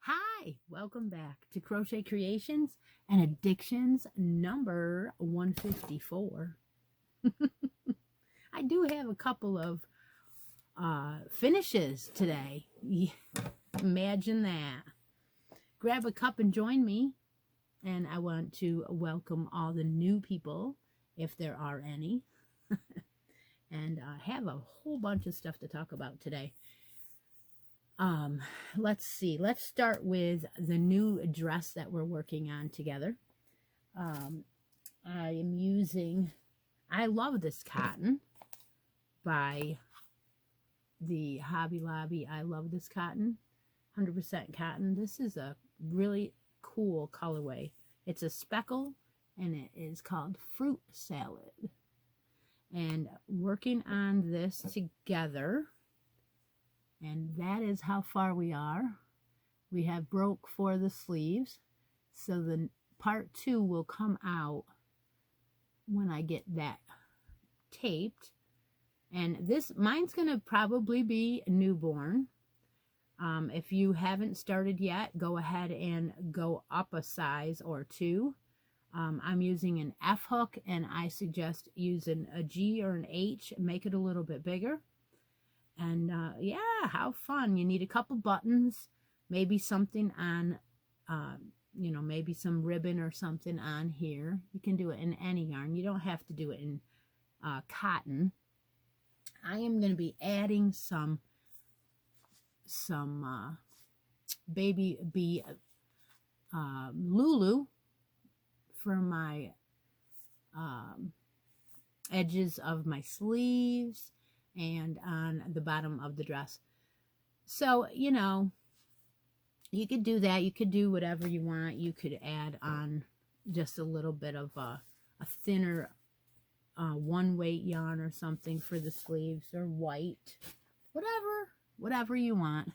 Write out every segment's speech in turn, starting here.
Hi, welcome back to Crochet Creations and Addictions number 154. I do have a couple of finishes today. Imagine that. Grab a cup and join me. And I want to welcome all the new people, if there are any, and have a whole bunch of stuff to talk about today. Let's see. Let's start with the new dress that we're working on together. I am using, I love this cotton by the Hobby Lobby. I love this cotton, 100% cotton. This is a really cool colorway. It's a speckle and it is called Fruit Salad. And working on this together, and that is how far we are. We have broke for the sleeves, so the part 2 will come out when I get that taped. And this, mine's gonna probably be newborn. If you haven't started yet, go ahead and go up a size or 2. I'm using an F hook, and I suggest using a G or an H, make it a little bit bigger. And yeah, how fun. You need a couple buttons, maybe something on, maybe some ribbon or something on here. You can do it in any yarn. You don't have to do it in cotton. I am going to be adding some baby bee Lulu for my edges of my sleeves and on the bottom of the dress. So, you could do that. You could do whatever you want. You could add on just a little bit of a thinner one weight yarn or something for the sleeves, or white, whatever you want.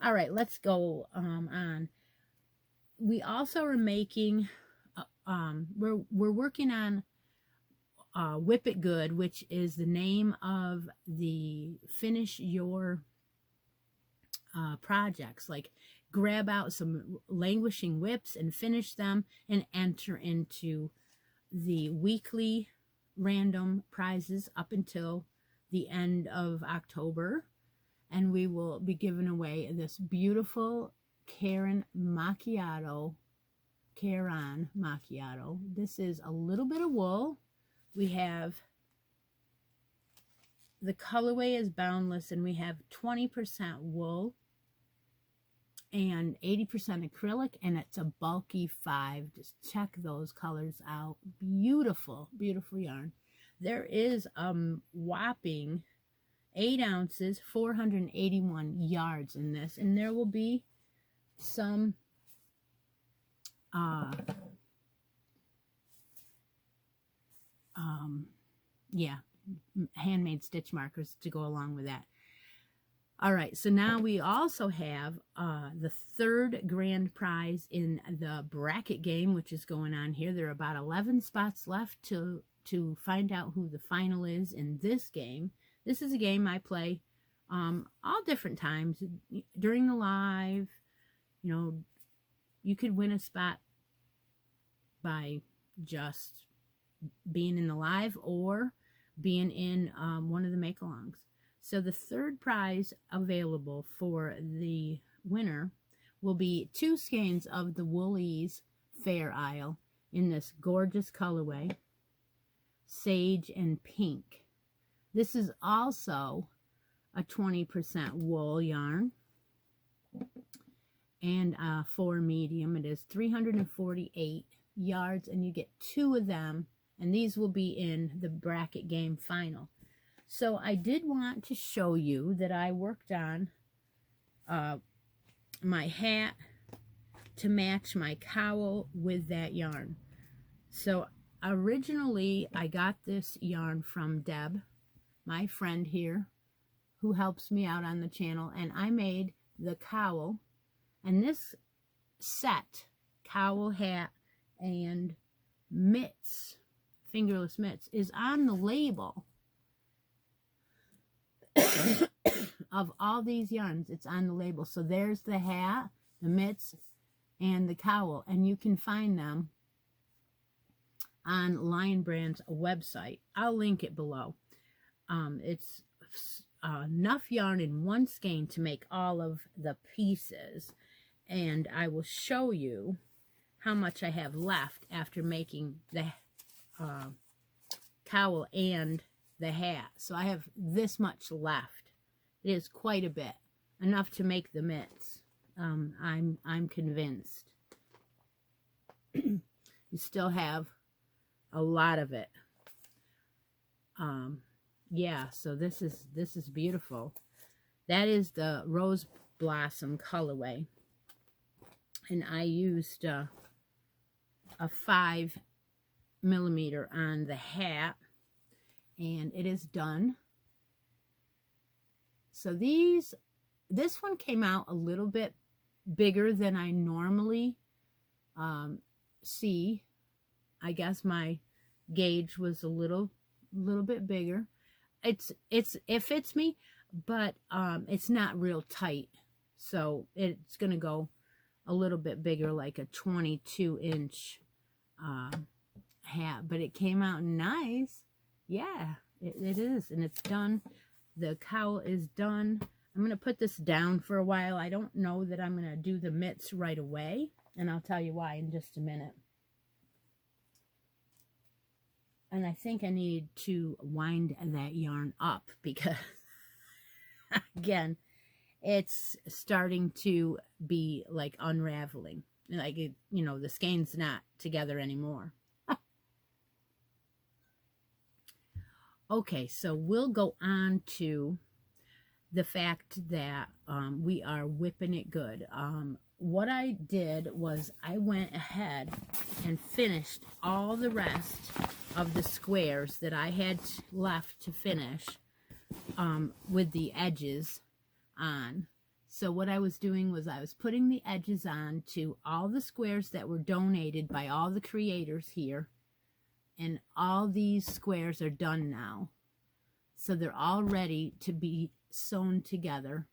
All right, let's go on. We also are making, we're working on Whip It Good, which is the name of the finish your projects. Like, grab out some languishing whips and finish them and enter into the weekly random prizes up until the end of October. And we will be giving away this beautiful Caron Macchiato. This is a little bit of wool. We have, the colorway is Boundless, and we have 20% wool and 80% acrylic, and it's a bulky 5. Just check those colors out. Beautiful, beautiful yarn. There is whopping 8 ounces, 481 yards in this, and there will be some handmade stitch markers to go along with that. All right, so now we also have the 3rd grand prize in the bracket game, which is going on here. There are about 11 spots left to find out who the final is in this game. This is a game I play all different times during the live. You could win a spot by just being in the live or being in one of the make-alongs. So the 3rd prize available for the winner will be 2 skeins of the Wool-Ease Fair Isle in this gorgeous colorway, sage and pink. This is also a 20% wool yarn, and for medium it is 348 yards, and you get 2 of them, and these will be in the bracket game final. So I did want to show you that I worked on my hat to match my cowl with that yarn. So originally I got this yarn from Deb, my friend here, who helps me out on the channel, and I made the cowl, and this set, cowl, hat, and mitts, fingerless mitts, is on the label of all these yarns. It's on the label. So there's the hat, the mitts, and the cowl, and you can find them on Lion Brand's website. I'll link it below. It's enough yarn in 1 skein to make all of the pieces, and I will show you how much I have left after making the cowl and the hat. So I have this much left. It is quite a bit, enough to make the mitts. I'm convinced. You still have a lot of it. Yeah, so this is beautiful. That is the Rose Blossom colorway, and I used a 5 millimeter on the hat, and it is done. So this one came out a little bit bigger than I normally see. I guess my gauge was a little bit bigger. It fits me, but it's not real tight, so it's gonna go a little bit bigger, like a 22-inch hat. But it came out nice. Yeah, it is, and it's done. The cowl is done. I'm gonna put this down for a while. I don't know that I'm gonna do the mitts right away, and I'll tell you why in just a minute. And I think I need to wind that yarn up because, again, it's starting to be like unraveling. Like, you know, the skein's not together anymore. Okay, so we'll go on to the fact that we are whipping it good. What I did was I went ahead and finished all the rest of the squares that I had left to finish with the edges on. So what I was doing was I was putting the edges on to all the squares that were donated by all the creators here, and all these squares are done now. So they're all ready to be sewn together,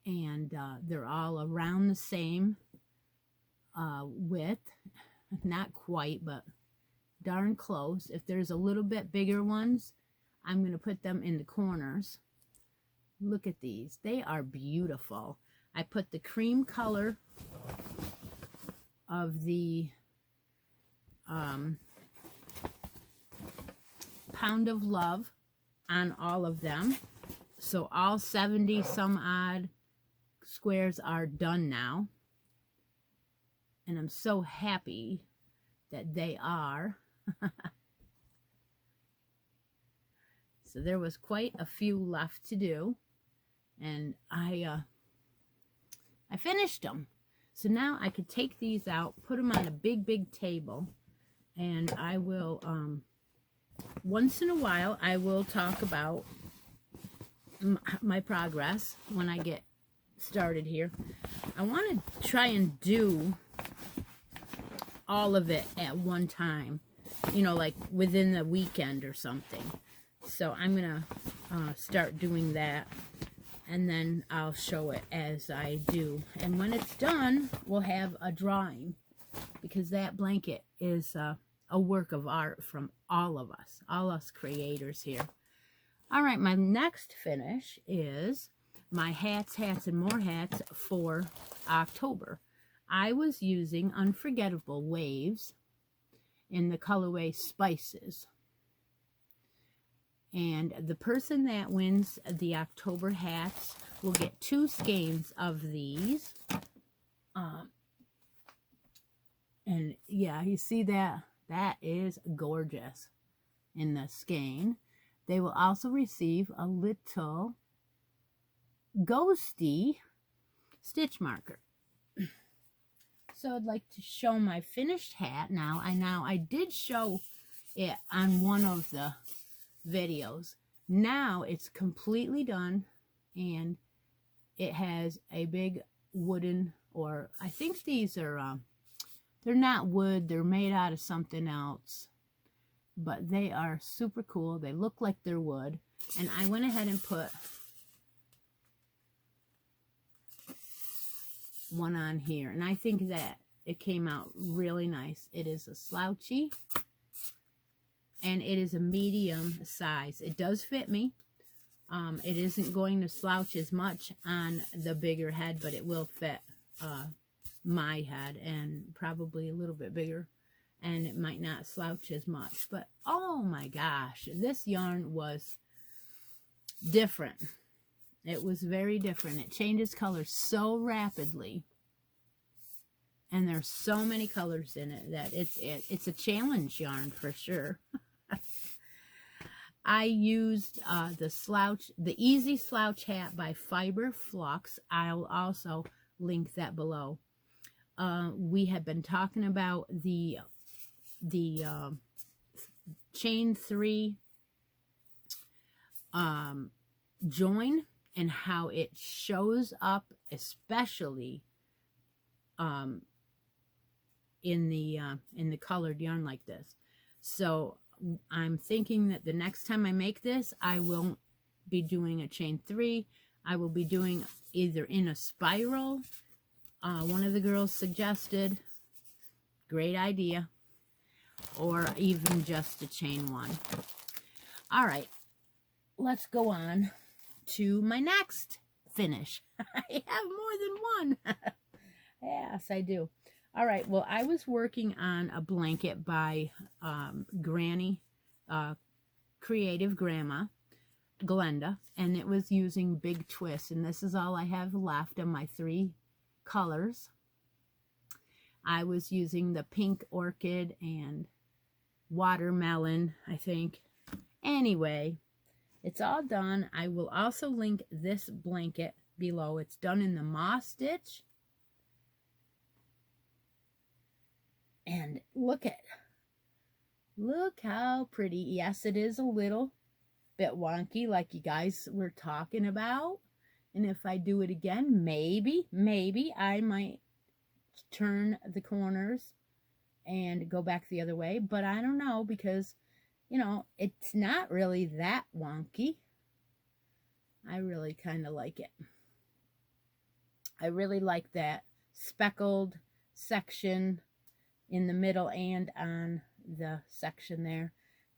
and they're all around the same width. Not quite, but darn close. If there's a little bit bigger ones, I'm going to put them in the corners. Look at these. They are beautiful. I put the cream color of the Pound of Love on all of them. So all 70 some odd squares are done now. And I'm so happy that they are. So there was quite a few left to do, and I finished them. So now I could take these out, put them on a big table, and I will once in a while I will talk about my progress when I get started here. I want to try and do all of it at one time, you know, like within the weekend or something. So I'm gonna start doing that, and then I'll show it as I do. And when it's done, we'll have a drawing, because that blanket is a work of art from all of us creators here. All right, my next finish is my hats, and more hats for October. I was using Unforgettable Waves in the colorway Spices. And the person that wins the October hats will get 2 skeins of these. And yeah, you see that? That is gorgeous in the skein. They will also receive a little ghosty stitch marker. So I'd like to show my finished hat now. I did show it on one of the videos. Now it's completely done, and it has a big wooden, or I think these are they're not wood, they're made out of something else, but they are super cool. They look like they're wood, and I went ahead and put one on here, and I think that it came out really nice. It is a slouchy, and it is a medium size. It does fit me. It isn't going to slouch as much on the bigger head, but it will fit my head, and probably a little bit bigger, and it might not slouch as much. But oh my gosh, this yarn was different. It was very different. It changes colors so rapidly, and there's so many colors in it that it's a challenge yarn for sure. I used the Easy Slouch Hat by Fiber Flux. I'll also link that below. We have been talking about the chain 3 join, and how it shows up, especially in the colored yarn like this. So I'm thinking that the next time I make this, I won't be doing a chain 3. I will be doing either in a spiral. One of the girls suggested, great idea, or even just a chain 1. All right, let's go on to my next finish. I have more than one. Yes, I do. All right, well, I was working on a blanket by Granny, Creative Grandma, Glenda, and it was using Big Twist, and this is all I have left of my 3 colors. I was using the pink orchid and watermelon, I think. Anyway, it's all done. I will also link this blanket below. It's done in the moss stitch. And look how pretty. Yes, it is a little bit wonky, like you guys were talking about. And if I do it again, maybe I might turn the corners and go back the other way. But I don't know, because, you know, it's not really that wonky. I really kind of like it. I really like that speckled section in the middle and on the section there.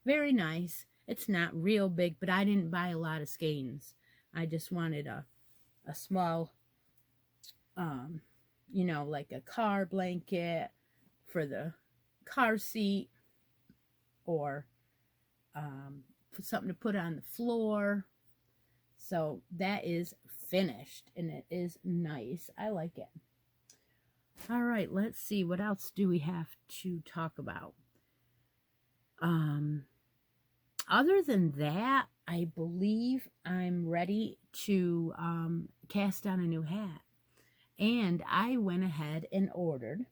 Very nice. It's not real big, but I didn't buy a lot of skeins. I just wanted a small, you know, like a car blanket for the car seat, or something to put on the floor. So that is finished, and it is nice. I like it. All right, let's see. What else do we have to talk about? Other than that, I believe I'm ready to cast on a new hat. And I went ahead and ordered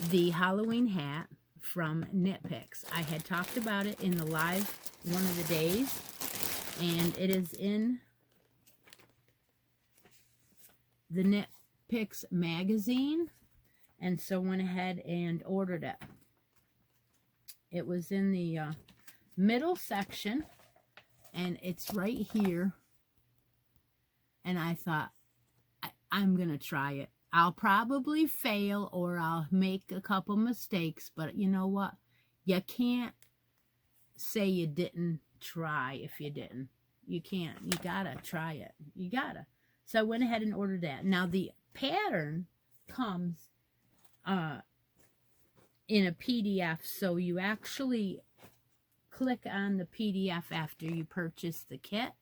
the Halloween hat from Knit Picks. I had talked about it in the live one of the days, and it is in the Knit Picks magazine, and so went ahead and ordered it. It was in the middle section, and it's right here, and I thought, I'm gonna try it. I'll probably fail, or I'll make a couple mistakes, but you know what? You can't say you didn't try if you didn't. You can't. You gotta try it. You gotta. So I went ahead and ordered that. Now the pattern comes in a PDF, so you actually click on the PDF after you purchase the kit,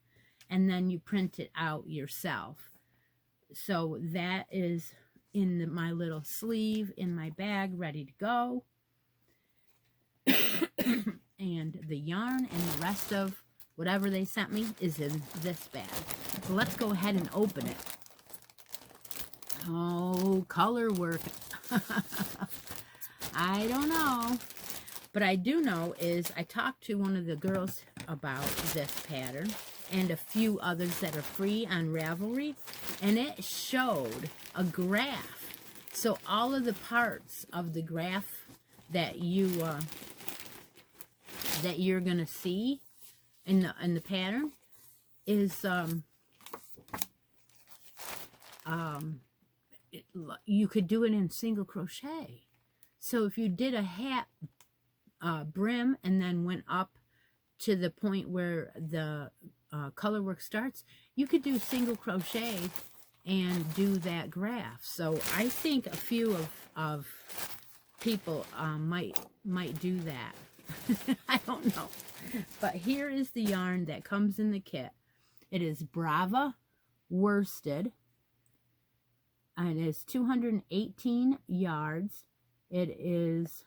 and then you print it out yourself. So that is in my little sleeve in my bag, ready to go. And the yarn and the rest of whatever they sent me is in this bag. So let's go ahead and open it. Oh, color work. I don't know. But I do know is I talked to one of the girls about this pattern and a few others that are free on Ravelry, and it showed a graph. So all of the parts of the graph that you're gonna see in the pattern is you could do it in single crochet. So if you did a hat brim and then went up to the point where the color work starts, you could do single crochet and do that graph. So I think a few of people might do that. I don't know. But here is the yarn that comes in the kit. It is Brava worsted, and it is 218 yards. It is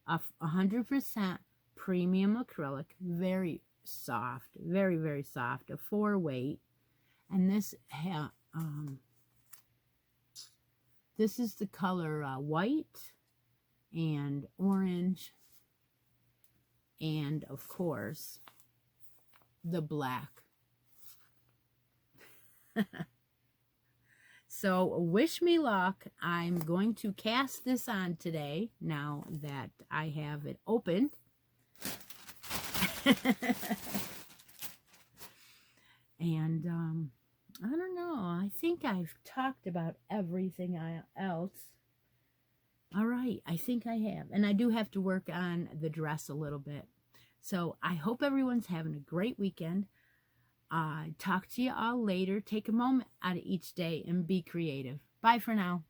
100% premium acrylic, very soft, very, very soft, a 4-weight. And this this is the color white and orange, and of course the black. So wish me luck. I'm going to cast this on today now that I have it opened. And I don't know. I think I've talked about everything else. All right, I think I have. And I do have to work on the dress a little bit. So I hope everyone's having a great weekend. Talk to you all later. Take a moment out of each day and be creative. Bye for now.